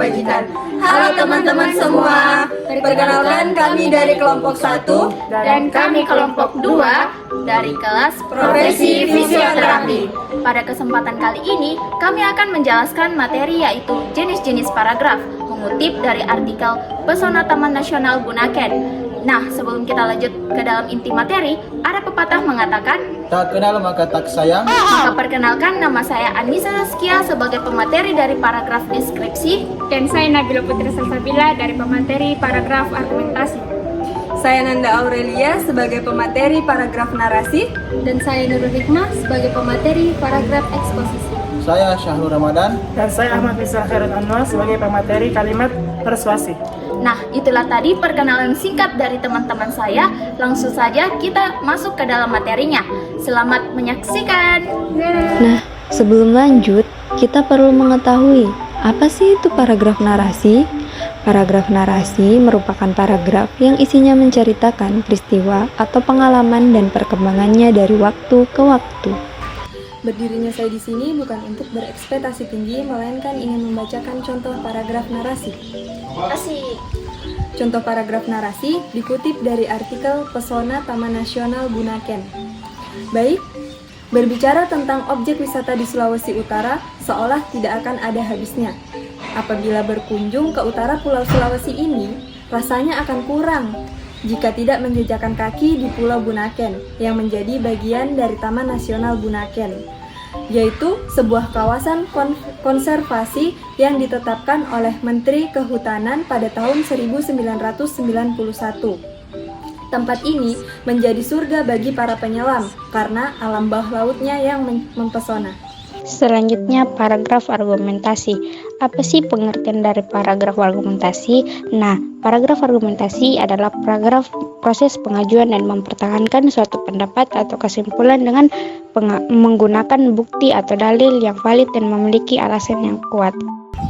Kebajikan. Halo teman-teman semua, perkenalkan kami dari kelompok 1 dan kami kelompok 2 dari kelas Profesi Fisioterapi. Pada kesempatan kali ini, kami akan menjelaskan materi yaitu jenis-jenis paragraf, mengutip dari artikel Pesona Taman Nasional Bunaken. Nah, sebelum kita lanjut ke dalam inti materi, ada pepatah mengatakan, tak kenal maka tak sayang. maka perkenalkan, nama saya Anissa Saskia sebagai pemateri dari paragraf deskripsi. Dan saya Nabila Putri Salsabila dari pemateri paragraf argumentasi. Saya Nanda Aurelia sebagai pemateri paragraf narasi. Dan saya Nurul Hikmah sebagai pemateri paragraf eksposisi. Saya Syahrul Ramadan. Dan saya Ahmad Bisa Khairul Anwar sebagai pemateri kalimat persuasi. Nah, itulah tadi perkenalan singkat dari teman-teman saya. Langsung saja kita masuk ke dalam materinya. Selamat menyaksikan. Nah, sebelum lanjut, kita perlu mengetahui apa sih itu paragraf narasi? Paragraf narasi merupakan paragraf yang isinya menceritakan peristiwa atau pengalaman dan perkembangannya dari waktu ke waktu. Berdirinya saya di sini bukan untuk berekspektasi tinggi, melainkan ingin membacakan contoh paragraf narasi. Asik. Contoh paragraf narasi dikutip dari artikel Pesona Taman Nasional Bunaken. Baik, berbicara tentang objek wisata di Sulawesi Utara seolah tidak akan ada habisnya. Apabila berkunjung ke utara Pulau Sulawesi ini, rasanya akan kurang jika tidak menjejakkan kaki di Pulau Bunaken yang menjadi bagian dari Taman Nasional Bunaken, yaitu sebuah kawasan konservasi yang ditetapkan oleh Menteri Kehutanan pada tahun 1991. Tempat ini menjadi surga bagi para penyelam karena alam bawah lautnya yang mempesona. Selanjutnya, paragraf argumentasi. Apa sih pengertian dari paragraf argumentasi? Nah, paragraf argumentasi adalah paragraf proses pengajuan dan mempertahankan suatu pendapat atau kesimpulan dengan menggunakan bukti atau dalil yang valid dan memiliki alasan yang kuat.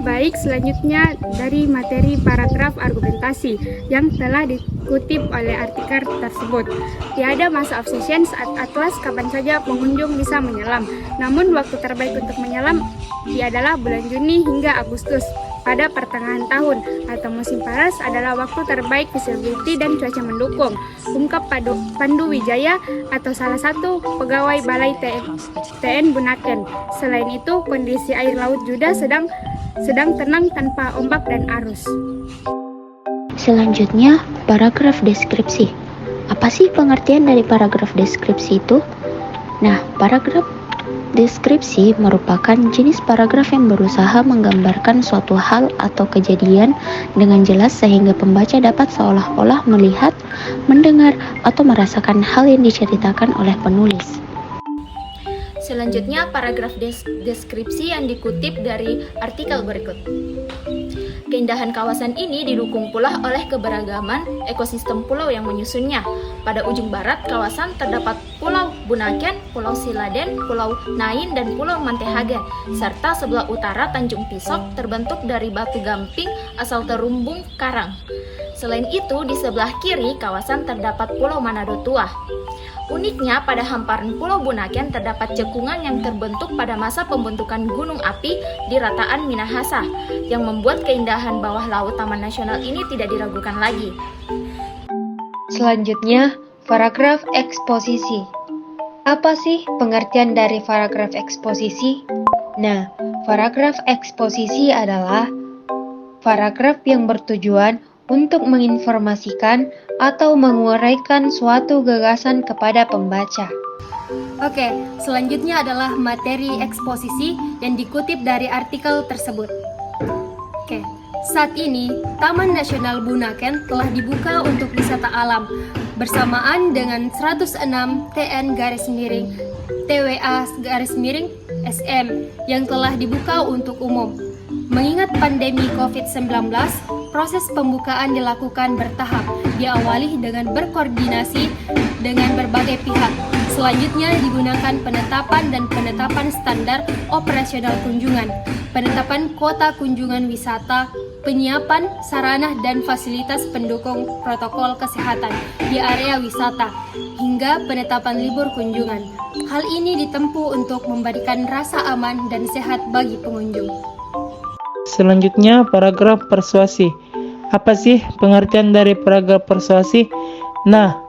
Baik, selanjutnya dari materi paragraf argumentasi yang telah dikutip oleh artikel tersebut. Tiada masa obsession saat atlas kapan saja pengunjung bisa menyelam. Namun waktu terbaik untuk menyelam adalah bulan Juni hingga Agustus. Pada pertengahan tahun atau musim panas adalah waktu terbaik visibility dan cuaca mendukung. Ungkap Pandu Wijaya atau salah satu pegawai Balai TN Bunaken. Selain itu, kondisi air laut juga sedang tenang tanpa ombak dan arus. Selanjutnya, paragraf deskripsi. Apa sih pengertian dari paragraf deskripsi itu? Nah, paragraf deskripsi merupakan jenis paragraf yang berusaha menggambarkan suatu hal atau kejadian dengan jelas sehingga pembaca dapat seolah-olah melihat, mendengar, atau merasakan hal yang diceritakan oleh penulis. Selanjutnya, paragraf deskripsi yang dikutip dari artikel berikut. Keindahan kawasan ini didukung pula oleh keberagaman ekosistem pulau yang menyusunnya. Pada ujung barat kawasan terdapat Pulau Bunaken, Pulau Siladen, Pulau Nain, dan Pulau Mantehagen, serta sebelah utara Tanjung Pisok terbentuk dari batu gamping asal terumbung karang. Selain itu, di sebelah kiri kawasan terdapat Pulau Manado Tua. Uniknya, pada hamparan Pulau Bunaken terdapat cekungan yang terbentuk pada masa pembentukan gunung api di rataan Minahasa, yang membuat keindahan bawah laut Taman Nasional ini tidak diragukan lagi. Selanjutnya, paragraf eksposisi. Apa sih pengertian dari paragraf eksposisi? Nah, paragraf eksposisi adalah paragraf yang bertujuan untuk menginformasikan atau menguraikan suatu gagasan kepada pembaca. Oke, selanjutnya adalah materi eksposisi yang dikutip dari artikel tersebut. Oke, saat ini Taman Nasional Bunaken telah dibuka untuk wisata alam bersamaan dengan 106 TWA/SM yang telah dibuka untuk umum. Mengingat pandemi COVID-19, proses pembukaan dilakukan bertahap, diawali dengan berkoordinasi dengan berbagai pihak. Selanjutnya digunakan penetapan standar operasional kunjungan, penetapan kuota kunjungan wisata, penyiapan sarana dan fasilitas pendukung protokol kesehatan di area wisata, hingga penetapan libur kunjungan. Hal ini ditempuh untuk memberikan rasa aman dan sehat bagi pengunjung. Selanjutnya, paragraf persuasi. Apa sih pengertian dari paragraf persuasi? Nah,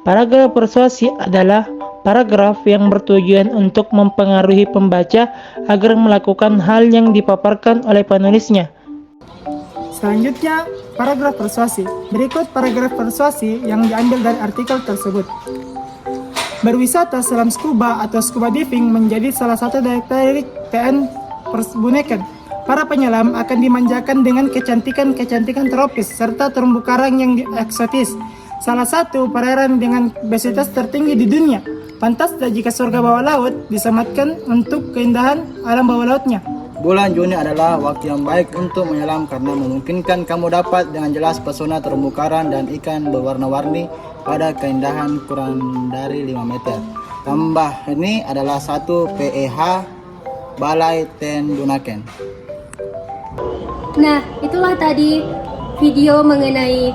paragraf persuasi adalah paragraf yang bertujuan untuk mempengaruhi pembaca agar melakukan hal yang dipaparkan oleh penulisnya. Selanjutnya, paragraf persuasi. Berikut paragraf persuasi yang diambil dari artikel tersebut. Berwisata selam scuba atau scuba diving menjadi salah satu daya tarik TN Bunaken. Para penyelam akan dimanjakan dengan kecantikan-kecantikan tropis serta terumbu karang yang eksotis. Salah satu perairan dengan obesitas tertinggi di dunia. Pantas jika surga bawah laut disematkan untuk keindahan alam bawah lautnya. Bulan Juni adalah waktu yang baik untuk menyelam karena memungkinkan kamu dapat dengan jelas pesona terumbu karang dan ikan berwarna-warni pada keindahan kurang dari 5 meter. Tambah ini adalah 1 PEH Balai TN Bunaken. Nah, itulah tadi video mengenai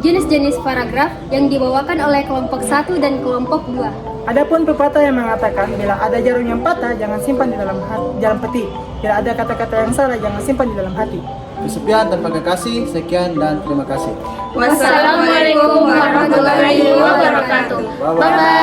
jenis-jenis paragraf yang dibawakan oleh kelompok 1 dan kelompok 2. Adapun pepatah yang mengatakan bila ada jarum yang patah jangan simpan di dalam peti. Bila ada kata-kata yang salah jangan simpan di dalam hati. Sekian tanpa kekasih, sekian dan terima kasih. Wassalamualaikum warahmatullahi wabarakatuh. Bye-bye.